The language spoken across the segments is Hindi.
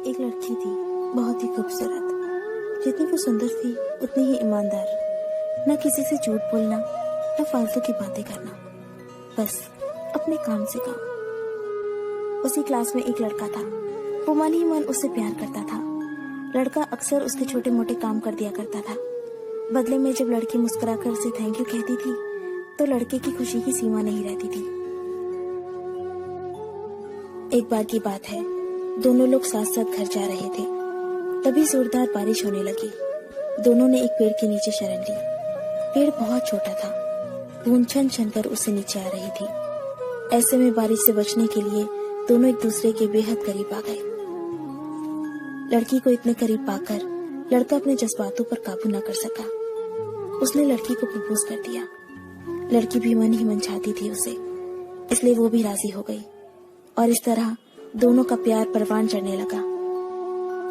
एक लड़की थी, बहुत ही खूबसूरत। जितनी वो सुंदर थी उतनी ही ईमानदार। न किसी से झूठ बोलना, न फालतू की बातें करना, बस अपने काम से काम। उसी क्लास में एक लड़का था। वो मन ही मन उससे प्यार करता था। लड़का अक्सर उसके छोटे मोटे काम कर दिया करता था। बदले में जब लड़की मुस्कुराकर उसे थैंक यू कहती थी तो लड़के की खुशी की सीमा नहीं रहती थी। एक बार की बात है, दोनों लोग साथ साथ घर जा रहे थे। तभी जोरदार बारिश होने लगी। दोनों ने एक पेड़ के नीचे शरण ली। पेड़ बहुत छोटा था। बूंद छन छन कर उससे नीचे आ रही थी। ऐसे में बारिश से बचने के लिए दोनों एक दूसरे के बेहद करीब आ गए। लड़की को इतने करीब पाकर लड़का अपने जज्बातों पर काबू न कर सका। उसने लड़की को प्रपोज कर दिया। लड़की भी मन ही मन चाहती थी उसे, इसलिए वो भी राजी हो गई और इस तरह दोनों का प्यार परवान चढ़ने लगा।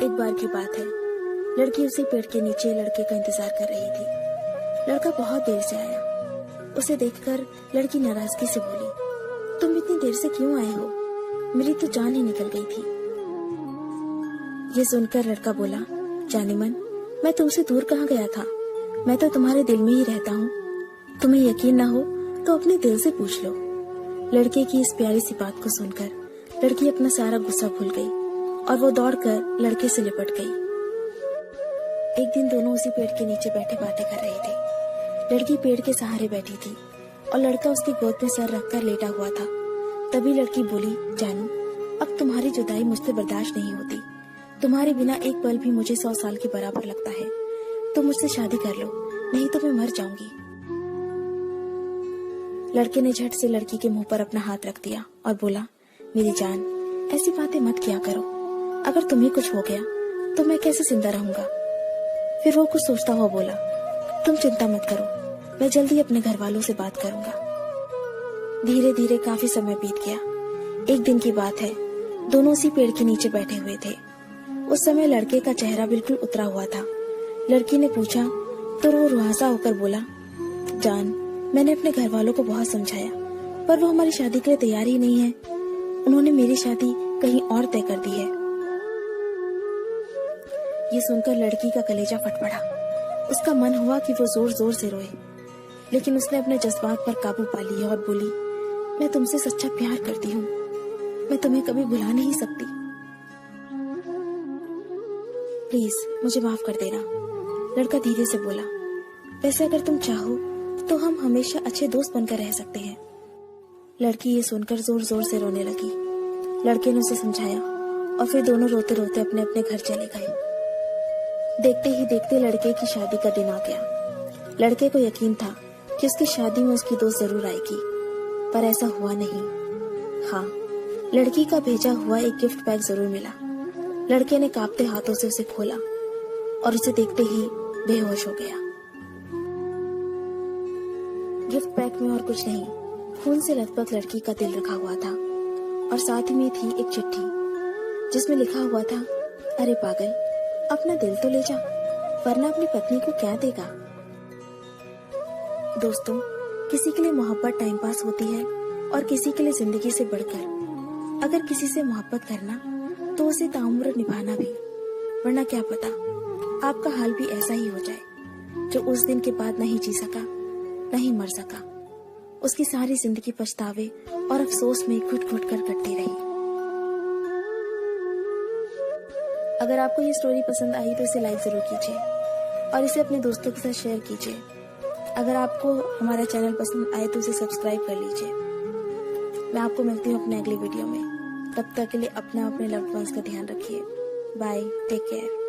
एक बार की बात है, लड़की उसी पेड़ के नीचे लड़के का इंतजार कर रही थी। लड़का बहुत देर से आया। उसे देखकर लड़की नाराजगी से बोली, तुम इतनी देर से क्यों आए हो? मेरी तो जान ही निकल गई थी। ये सुनकर लड़का बोला, जाने मन, मैं तुमसे दूर कहाँ गया था? मैं तो तुम्हारे दिल में ही रहता हूँ। तुम्हें यकीन ना हो तो अपने दिल से पूछ लो। लड़के की इस प्यारी सी बात को सुनकर लड़की अपना सारा गुस्सा भूल गई और वो दौड़कर लड़के से लिपट गई। एक दिन दोनों उसी पेड़ के नीचे बैठे बातें कर रहे थे। लड़की पेड़ के सहारे बैठी थी और लड़का उसकी गोद में सर रखकर लेटा हुआ था। तभी लड़की बोली, जानू, अब तुम्हारी जुदाई मुझसे बर्दाश्त नहीं होती। तुम्हारे बिना एक पल भी मुझे 100 साल के बराबर लगता है। तुम मुझसे शादी कर लो, नहीं तो मैं मर जाऊंगी। लड़के ने झट से लड़की के मुंह पर अपना हाथ रख दिया और बोला, मेरी जान, ऐसी बातें मत किया करो। अगर तुम्हें कुछ हो गया तो मैं कैसे जिंदा रहूंगा? फिर वो कुछ सोचता हुआ बोला, तुम चिंता मत करो, मैं जल्दी अपने घर वालों से बात करूंगा। धीरे धीरे काफी समय बीत गया। एक दिन की बात है, दोनों उसी पेड़ के नीचे बैठे हुए थे। उस समय लड़के का चेहरा बिल्कुल उतरा हुआ था। लड़की ने पूछा तो वो रुआसा होकर बोला, जान, मैंने अपने घर वालों को बहुत समझाया, पर वो हमारी शादी के लिए तैयार ही नहीं है। उन्होंने मेरी शादी कहीं और तय कर दी है। ये सुनकर लड़की का कलेजा फट पड़ा। उसका मन हुआ कि वो जोर जोर से रोए, लेकिन उसने अपने जज्बात पर काबू पा लिया और बोली, मैं तुमसे सच्चा प्यार करती हूँ। मैं तुम्हें कभी भुला नहीं सकती। प्लीज मुझे माफ कर देना। लड़का धीरे से बोला, वैसे अगर तुम चाहो तो हम हमेशा अच्छे दोस्त बनकर रह सकते हैं। लड़की ये सुनकर जोर जोर से रोने लगी। लड़के ने उसे समझाया और फिर दोनों रोते रोते अपने अपने घर चले गए। देखते ही देखते लड़के की शादी का दिन आ गया। लड़के को यकीन था कि उसकी शादी में उसकी दोस्त जरूर आएगी, पर ऐसा हुआ नहीं। हाँ, लड़की का भेजा हुआ एक गिफ्ट पैक जरूर मिला। लड़के ने कांपते हाथों से उसे खोला और उसे देखते ही बेहोश हो गया। गिफ्ट पैक में और कुछ नहीं, खून से लथपथ लड़की का दिल रखा हुआ था और साथ में थी एक चिट्ठी जिसमें लिखा हुआ था, अरे पागल, अपना दिल तो ले जा, वरना अपनी पत्नी को क्या देगा। दोस्तों, किसी के लिए मोहब्बत टाइम पास होती है और किसी के लिए जिंदगी से बढ़कर। अगर किसी से मोहब्बत करना तो उसे ताउम्र निभाना भी, वरना क्या पता आपका हाल भी ऐसा ही हो जाए। जो उस दिन के बाद नहीं जी सका, नहीं मर सका, उसकी सारी जिंदगी पछतावे और अफसोस में घुट घुट कर कटती रही। अगर आपको ये स्टोरी पसंद आई तो इसे लाइक जरूर कीजिए और इसे अपने दोस्तों के साथ शेयर कीजिए। अगर आपको हमारा चैनल पसंद आए तो इसे सब्सक्राइब कर लीजिए। मैं आपको मिलती हूँ अपने अगले वीडियो में। तब तक के लिए अपना अपने लव्ड वंस का ध्यान रखिए। Bye, take care.